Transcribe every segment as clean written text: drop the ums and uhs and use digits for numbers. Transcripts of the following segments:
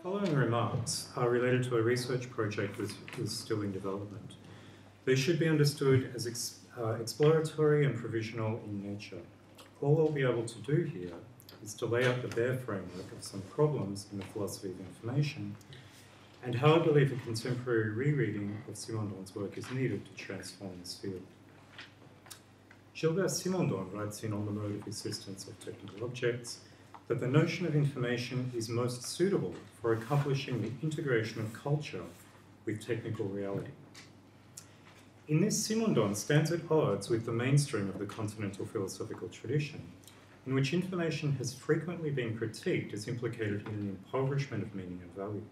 Following remarks are related to a research project which is still in development. They should be understood as exploratory and provisional in nature. All I'll be able to do here is to lay out the bare framework of some problems in the philosophy of information and how I believe a contemporary rereading of Simondon's work is needed to transform this field. Gilbert Simondon writes in On the Mode of Existence of Technical Objects that the notion of information is most suitable for accomplishing the integration of culture with technical reality. In this, Simondon stands at odds with the mainstream of the continental philosophical tradition, in which information has frequently been critiqued as implicated in an impoverishment of meaning and value.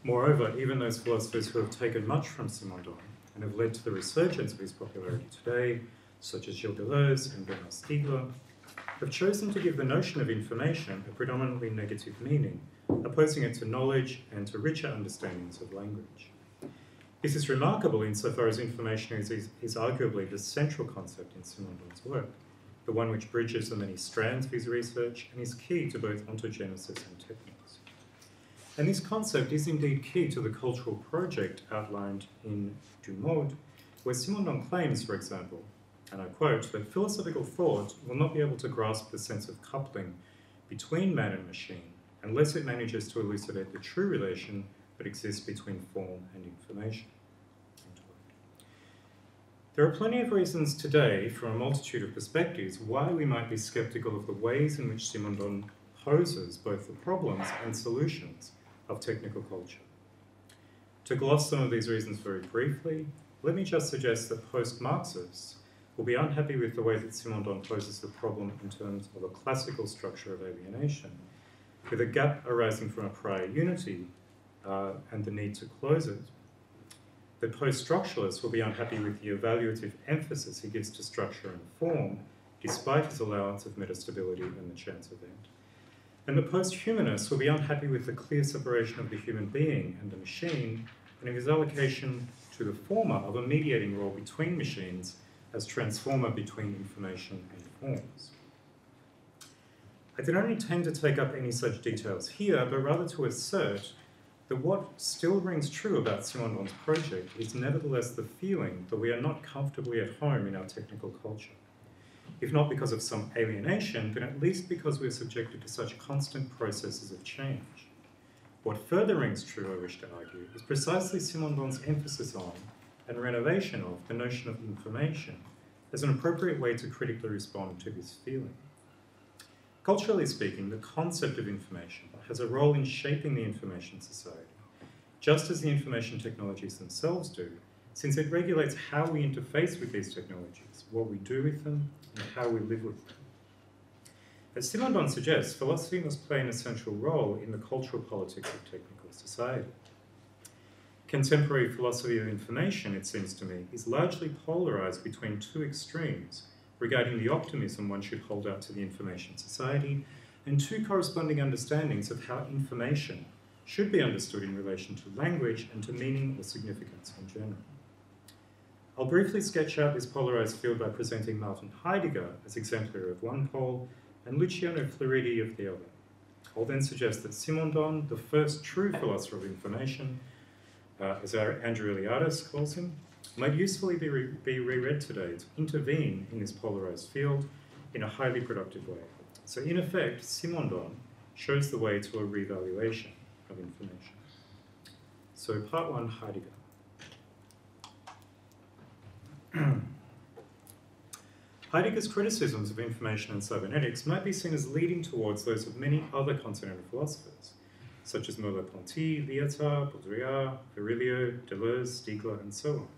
Moreover, even those philosophers who have taken much from Simondon and have led to the resurgence of his popularity today, such as Gilles Deleuze and Bernard Stiegler, have chosen to give the notion of information a predominantly negative meaning, opposing it to knowledge and to richer understandings of language. This is remarkable insofar as information is arguably the central concept in Simondon's work, the one which bridges the many strands of his research and is key to both ontogenesis and techniques. And this concept is indeed key to the cultural project outlined in Du Mode, where Simondon claims, for example, and I quote, that philosophical thought will not be able to grasp the sense of coupling between man and machine unless it manages to elucidate the true relation that exists between form and information. There are plenty of reasons today, from a multitude of perspectives, why we might be sceptical of the ways in which Simondon poses both the problems and solutions of technical culture. To gloss some of these reasons very briefly, let me just suggest that post-Marxists will be unhappy with the way that Simondon poses the problem in terms of a classical structure of alienation, with a gap arising from a prior unity and the need to close it. The post-structuralists will be unhappy with the evaluative emphasis he gives to structure and form, despite his allowance of metastability and the chance event. And the post-humanists will be unhappy with the clear separation of the human being and the machine, and of his allocation to the former of a mediating role between machines as transformer between information and forms. I do not intend to take up any such details here, but rather to assert that what still rings true about Simondon's project is nevertheless the feeling that we are not comfortably at home in our technical culture, if not because of some alienation, then at least because we are subjected to such constant processes of change. What further rings true, I wish to argue, is precisely Simondon's emphasis on and renovation of the notion of information as an appropriate way to critically respond to this feeling. Culturally speaking, the concept of information has a role in shaping the information society, just as the information technologies themselves do, since it regulates how we interface with these technologies, what we do with them, and how we live with them. As Simondon suggests, philosophy must play an essential role in the cultural politics of technical society. Contemporary philosophy of information, it seems to me, is largely polarized between two extremes regarding the optimism one should hold out to the information society and two corresponding understandings of how information should be understood in relation to language and to meaning or significance in general. I'll briefly sketch out this polarized field by presenting Martin Heidegger as exemplary of one pole and Luciano Floridi of the other. I'll then suggest that Simondon, the first true philosopher of information, as Andrew Iliadis calls him, might usefully be reread today to intervene in this polarized field in a highly productive way. So in effect, Simondon shows the way to a revaluation of information. So part one, Heidegger. Heidegger's criticisms of information and cybernetics might be seen as leading towards those of many other continental philosophers, such as Merleau-Ponty, Lyotard, Baudrillard, Virilio, Deleuze, Stiegler, and so on.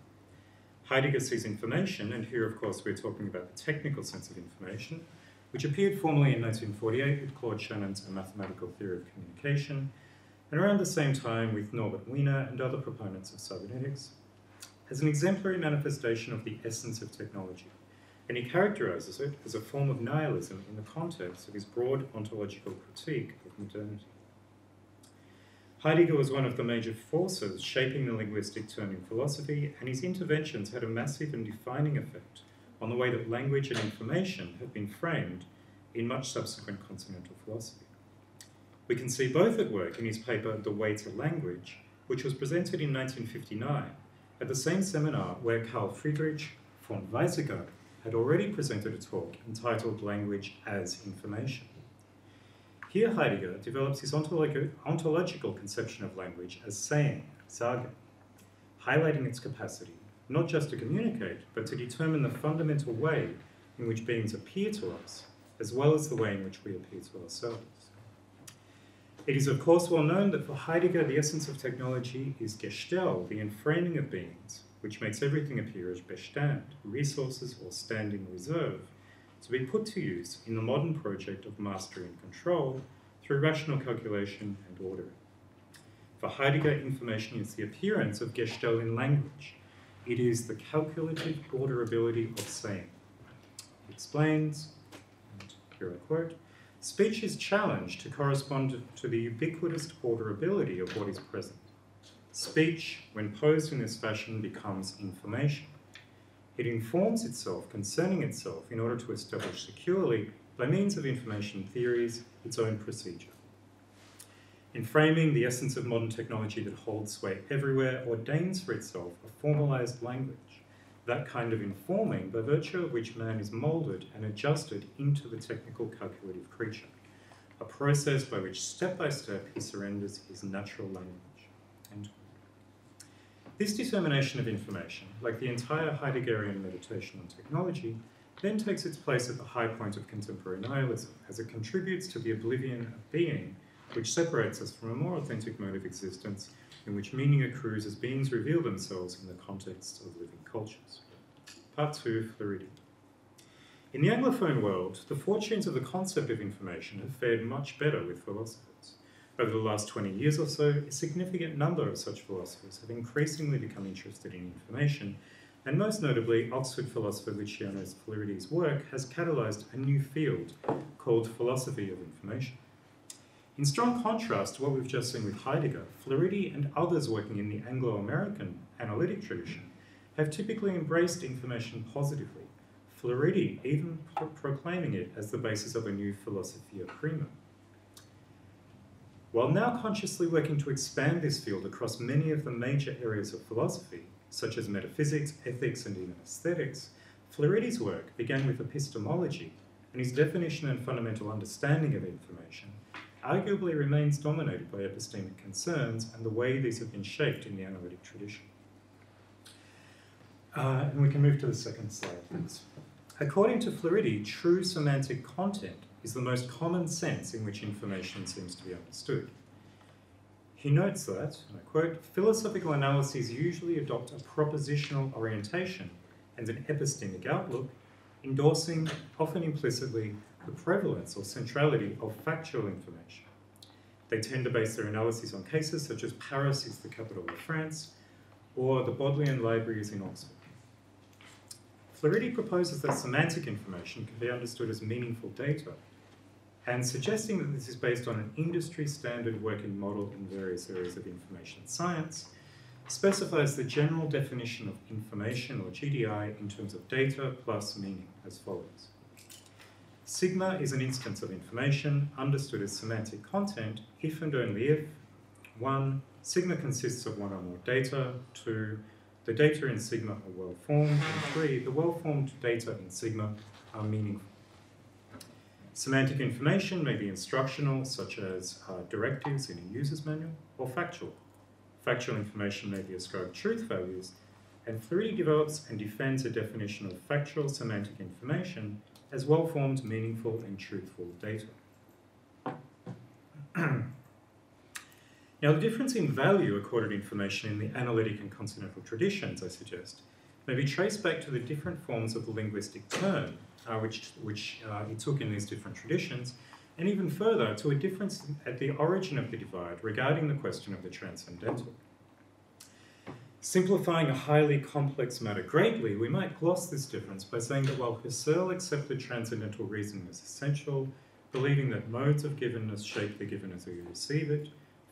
Heidegger sees information, and here of course we're talking about the technical sense of information, which appeared formally in 1948 with Claude Shannon's A Mathematical Theory of Communication, and around the same time with Norbert Wiener and other proponents of cybernetics, as an exemplary manifestation of the essence of technology, and he characterizes it as a form of nihilism in the context of his broad ontological critique of modernity. Heidegger was one of the major forces shaping the linguistic turn in philosophy, and his interventions had a massive and defining effect on the way that language and information have been framed in much subsequent continental philosophy. We can see both at work in his paper The Way to Language, which was presented in 1959 at the same seminar where Carl Friedrich von Weizsäcker had already presented a talk entitled Language as Information. Here Heidegger develops his ontological conception of language as saying, sagen, highlighting its capacity not just to communicate, but to determine the fundamental way in which beings appear to us, as well as the way in which we appear to ourselves. It is of course well known that for Heidegger the essence of technology is Gestell, the enframing of beings, which makes everything appear as Bestand, resources or standing reserve, to be put to use in the modern project of mastery and control through rational calculation and ordering. For Heidegger, information is the appearance of Gestell in language. It is the calculative orderability of saying. He explains, and here I quote, speech is challenged to correspond to the ubiquitous orderability of what is present. Speech, when posed in this fashion, becomes information. It informs itself concerning itself in order to establish securely, by means of information theories, its own procedure. In framing, the essence of modern technology that holds sway everywhere ordains for itself a formalized language, that kind of informing by virtue of which man is moulded and adjusted into the technical calculative creature, a process by which step by step he surrenders his natural language. And this determination of information, like the entire Heideggerian meditation on technology, then takes its place at the high point of contemporary nihilism, as it contributes to the oblivion of being, which separates us from a more authentic mode of existence in which meaning accrues as beings reveal themselves in the context of living cultures. Part 2, Fluidity. In the Anglophone world, the fortunes of the concept of information have fared much better with philosophers. Over the last 20 years or so, a significant number of such philosophers have increasingly become interested in information, and most notably, Oxford philosopher Luciano Floridi's work has catalysed a new field called philosophy of information. In strong contrast to what we've just seen with Heidegger, Floridi and others working in the Anglo-American analytic tradition have typically embraced information positively, Floridi even proclaiming it as the basis of a new philosophia prima. While now consciously working to expand this field across many of the major areas of philosophy, such as metaphysics, ethics, and even aesthetics, Floridi's work began with epistemology, and his definition and fundamental understanding of information arguably remains dominated by epistemic concerns and the way these have been shaped in the analytic tradition. And we can move to the second slide, please. According to Floridi, true semantic content is the most common sense in which information seems to be understood. He notes that, and I quote, philosophical analyses usually adopt a propositional orientation and an epistemic outlook, endorsing, often implicitly, the prevalence or centrality of factual information. They tend to base their analyses on cases such as Paris is the capital of France, or the Bodleian Library is in Oxford. Floridi proposes that semantic information can be understood as meaningful data, and suggesting that this is based on an industry-standard working model in various areas of information science, specifies the general definition of information, or GDI, in terms of data plus meaning, as follows. Sigma is an instance of information understood as semantic content if and only if 1. Sigma consists of one or more data, 2. The data in sigma are well-formed, and 3. The well-formed data in sigma are meaningful. Semantic information may be instructional, such as directives in a user's manual, or factual. Factual information may be ascribed truth values, and Floridi develops and defends a definition of factual semantic information as well-formed, meaningful, and truthful data. Now, the difference in value accorded information in the analytic and continental traditions, I suggest, may be traced back to the different forms of the linguistic term, which it took in these different traditions, and even further to a difference at the origin of the divide regarding the question of the transcendental. Simplifying a highly complex matter greatly, we might gloss this difference by saying that while Husserl accepted transcendental reasoning as essential, believing that modes of givenness shape the given as we receive it,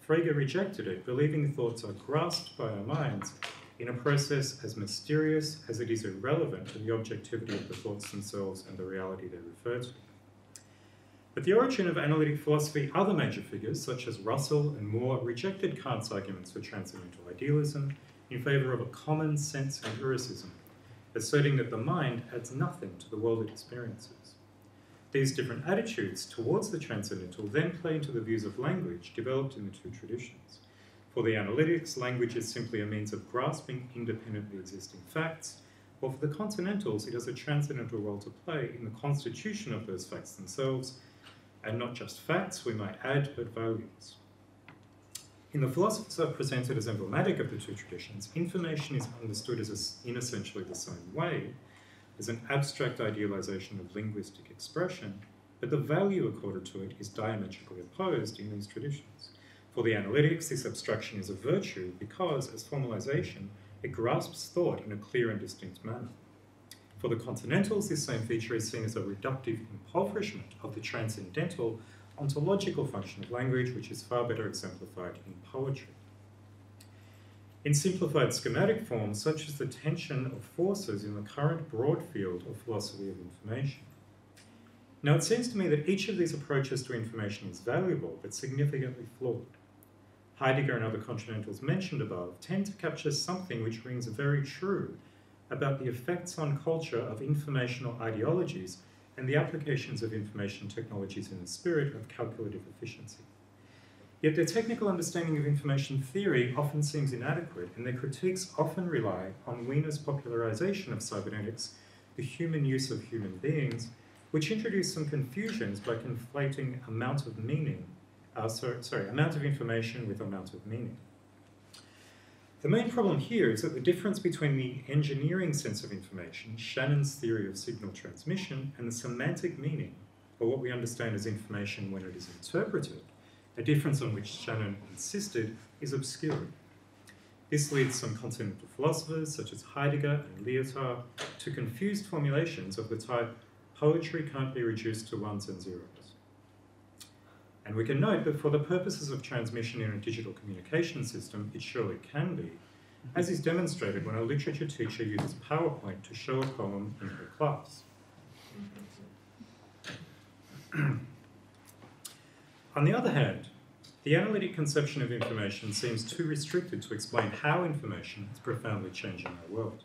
Frege rejected it, believing thoughts are grasped by our minds in a process as mysterious as it is irrelevant to the objectivity of the thoughts themselves and the reality they refer to. At the origin of analytic philosophy, other major figures, such as Russell and Moore, rejected Kant's arguments for transcendental idealism in favour of a common sense empiricism, asserting that the mind adds nothing to the world it experiences. These different attitudes towards the transcendental then play into the views of language developed in the two traditions. For the analytics, language is simply a means of grasping independently existing facts, while for the continentals, it has a transcendental role to play in the constitution of those facts themselves, and not just facts, we might add, but values. In the philosophers I've presented as emblematic of the two traditions, information is understood in essentially the same way, as an abstract idealization of linguistic expression, but the value accorded to it is diametrically opposed in these traditions. For the analytics, this abstraction is a virtue because, as formalization, it grasps thought in a clear and distinct manner. For the continentals, this same feature is seen as a reductive impoverishment of the transcendental ontological function of language, which is far better exemplified in poetry. In simplified schematic form, such as the tension of forces in the current broad field of philosophy of information. Now, it seems to me that each of these approaches to information is valuable, but significantly flawed. Heidegger and other continentals mentioned above tend to capture something which rings very true about the effects on culture of informational ideologies and the applications of information technologies in the spirit of calculative efficiency. Yet their technical understanding of information theory often seems inadequate, and their critiques often rely on Wiener's popularization of cybernetics, the human use of human beings, which introduced some confusions by conflating amount of information with amount of meaning. The main problem here is that the difference between the engineering sense of information, Shannon's theory of signal transmission, and the semantic meaning, or what we understand as information when it is interpreted, a difference on which Shannon insisted, is obscure. This leads some continental philosophers, such as Heidegger and Lyotard, to confused formulations of the type, poetry can't be reduced to ones and zeros. And we can note that for the purposes of transmission in a digital communication system, it surely can be, as is demonstrated when a literature teacher uses PowerPoint to show a poem in her class. On the other hand, the analytic conception of information seems too restricted to explain how information is profoundly changing our world.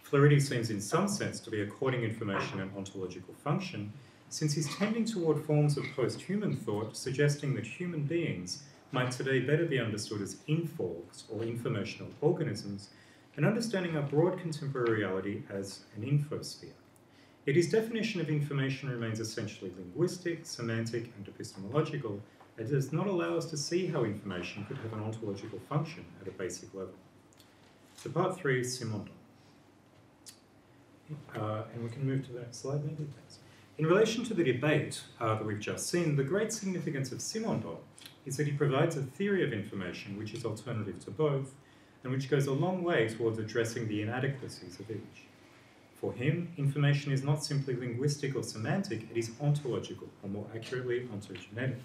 Flaherty seems in some sense to be according information an ontological function, since he's tending toward forms of post-human thought, suggesting that human beings might today better be understood as inforgs, or informational organisms, and understanding our broad contemporary reality as an infosphere. Yet his definition of information remains essentially linguistic, semantic, and epistemological, and does not allow us to see how information could have an ontological function at a basic level. So part 3 is Simondon. And we can move to the next slide, maybe. Thanks. In relation to the debate that we've just seen, the great significance of Simondon is that he provides a theory of information which is alternative to both, and which goes a long way towards addressing the inadequacies of each. For him, information is not simply linguistic or semantic, it is ontological, or more accurately, ontogenetic.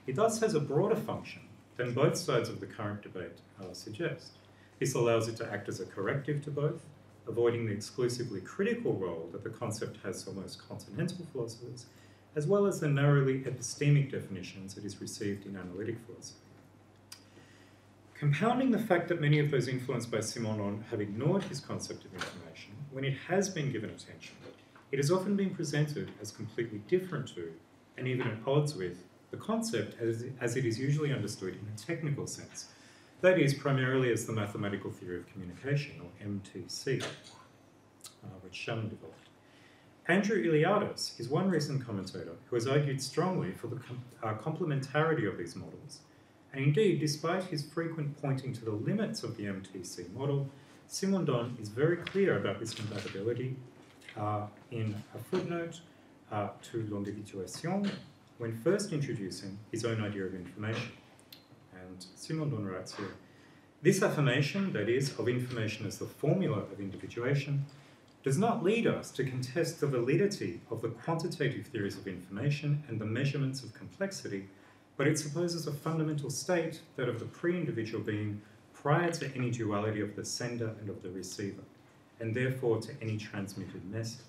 It thus has a broader function than both sides of the current debate suggest. This allows it to act as a corrective to both, avoiding the exclusively critical role that the concept has for most continental philosophers, as well as the narrowly epistemic definitions it is received in analytic philosophy. Compounding the fact that many of those influenced by Simondon have ignored his concept of information, when it has been given attention, it has often been presented as completely different to, and even at odds with, the concept as it is usually understood in a technical sense, that is, primarily as the mathematical theory of communication, or MTC, which Shannon developed. Andrew Iliadis is one recent commentator who has argued strongly for the complementarity of these models, and indeed, despite his frequent pointing to the limits of the MTC model, Simondon is very clear about this compatibility in a footnote to L'Individuation, when first introducing his own idea of information. And Simondon writes here, this affirmation, that is, of information as the formula of individuation, does not lead us to contest the validity of the quantitative theories of information and the measurements of complexity, but it supposes a fundamental state, that of the pre-individual being, prior to any duality of the sender and of the receiver, and therefore to any transmitted message.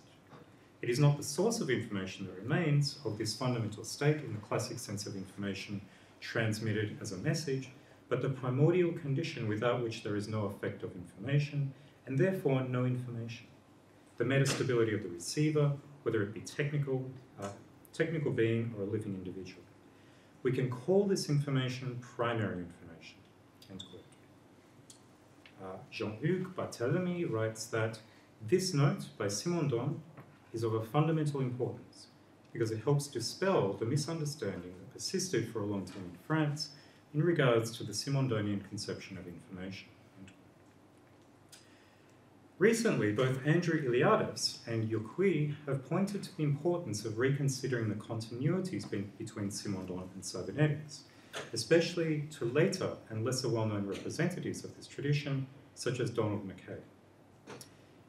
It is not the source of information that remains of this fundamental state in the classic sense of information transmitted as a message, but the primordial condition without which there is no effect of information, and therefore no information. The metastability of the receiver, whether it be technical being or a living individual. We can call this information primary information, end quote. Jean-Hugues Barthélemy writes that this note by Simondon is of a fundamental importance because it helps dispel the misunderstanding that persisted for a long time in France in regards to the Simondonian conception of information. Recently, both Andrew Iliadis and Youkui have pointed to the importance of reconsidering the continuities between Simondon and cybernetics, especially to later and lesser well-known representatives of this tradition, such as Donald Mackay.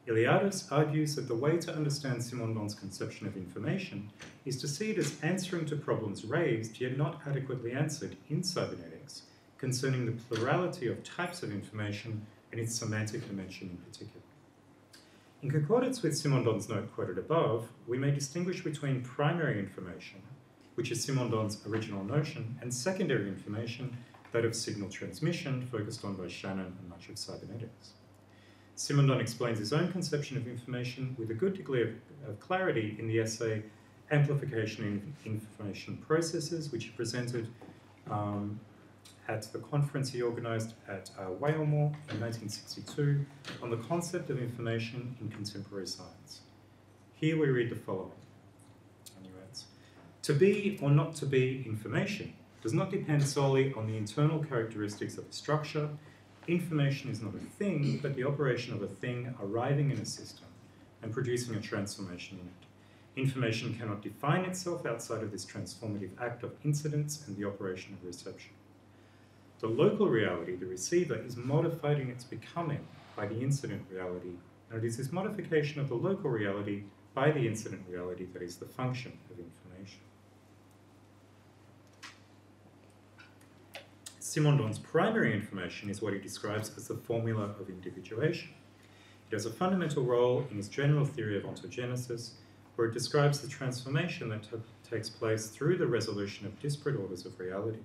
Iliadis argues that the way to understand Simondon's conception of information is to see it as answering to problems raised yet not adequately answered in cybernetics concerning the plurality of types of information and its semantic dimension in particular. In concordance with Simondon's note quoted above, we may distinguish between primary information, which is Simondon's original notion, and secondary information, that of signal transmission, focused on by Shannon and much of cybernetics. Simondon explains his own conception of information with a good degree of clarity in the essay Amplification in Information Processes, which he presented at the conference he organised at Weilmore in 1962 on the concept of information in contemporary science. Here we read the following. And he writes, "To be or not to be information does not depend solely on the internal characteristics of a structure. Information is not a thing, but the operation of a thing arriving in a system and producing a transformation in it. Information cannot define itself outside of this transformative act of incidence and the operation of reception. The local reality, the receiver, is modified in its becoming by the incident reality, and it is this modification of the local reality by the incident reality that is the function of information." Simondon's primary information is what he describes as the formula of individuation. It has a fundamental role in his general theory of ontogenesis, where it describes the transformation that takes place through the resolution of disparate orders of reality.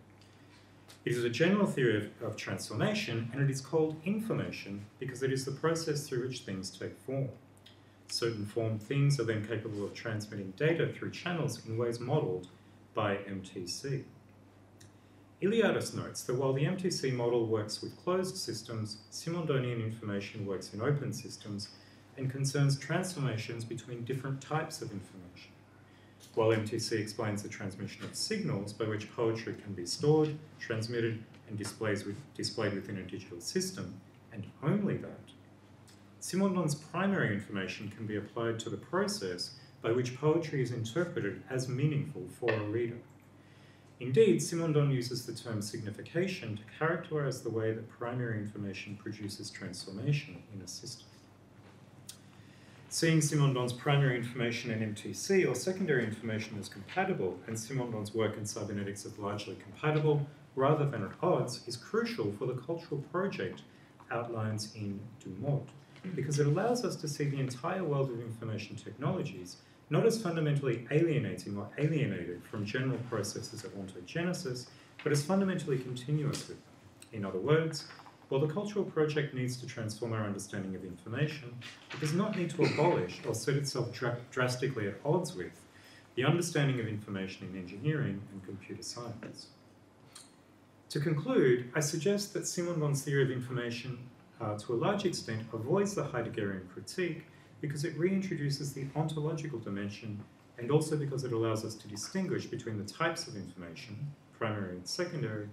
It is a general theory of transformation, and it is called information because it is the process through which things take form. Certain formed things are then capable of transmitting data through channels in ways modelled by MTC. Iliadis notes that while the MTC model works with closed systems, Simondonian information works in open systems and concerns transformations between different types of information. While MTC explains the transmission of signals by which poetry can be stored, transmitted, and displayed within a digital system, and only that, Simondon's primary information can be applied to the process by which poetry is interpreted as meaningful for a reader. Indeed, Simondon uses the term signification to characterize the way that primary information produces transformation in a system. Seeing Simondon's primary information and MTC or secondary information as compatible, and Simondon's work in cybernetics as largely compatible rather than at odds, is crucial for the cultural project outlines in Du Mot, because it allows us to see the entire world of information technologies not as fundamentally alienating or alienated from general processes of ontogenesis, but as fundamentally continuous with them. In other words, while the cultural project needs to transform our understanding of information, it does not need to abolish or set itself drastically at odds with the understanding of information in engineering and computer science. To conclude, I suggest that Simondon's theory of information, to a large extent, avoids the Heideggerian critique because it reintroduces the ontological dimension, and also because it allows us to distinguish between the types of information, primary and secondary,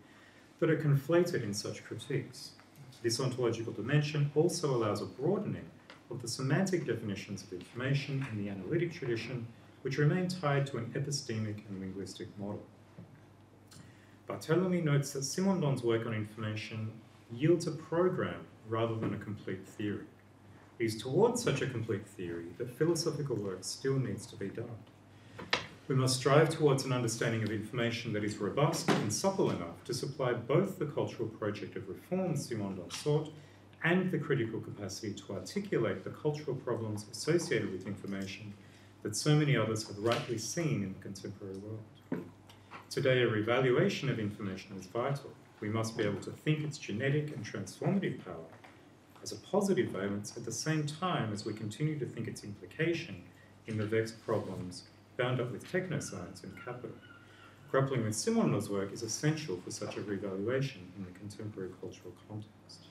that are conflated in such critiques. This ontological dimension also allows a broadening of the semantic definitions of information in the analytic tradition, which remain tied to an epistemic and linguistic model. Barthélemy notes that Simondon's work on information yields a program rather than a complete theory. It is towards such a complete theory that philosophical work still needs to be done. We must strive towards an understanding of information that is robust and supple enough to supply both the cultural project of reform Simondon sought and the critical capacity to articulate the cultural problems associated with information that so many others have rightly seen in the contemporary world. Today, a revaluation of information is vital. We must be able to think its genetic and transformative power as a positive valence at the same time as we continue to think its implication in the vexed problems bound up with technoscience and capital. Grappling with Simondon's work is essential for such a revaluation in the contemporary cultural context.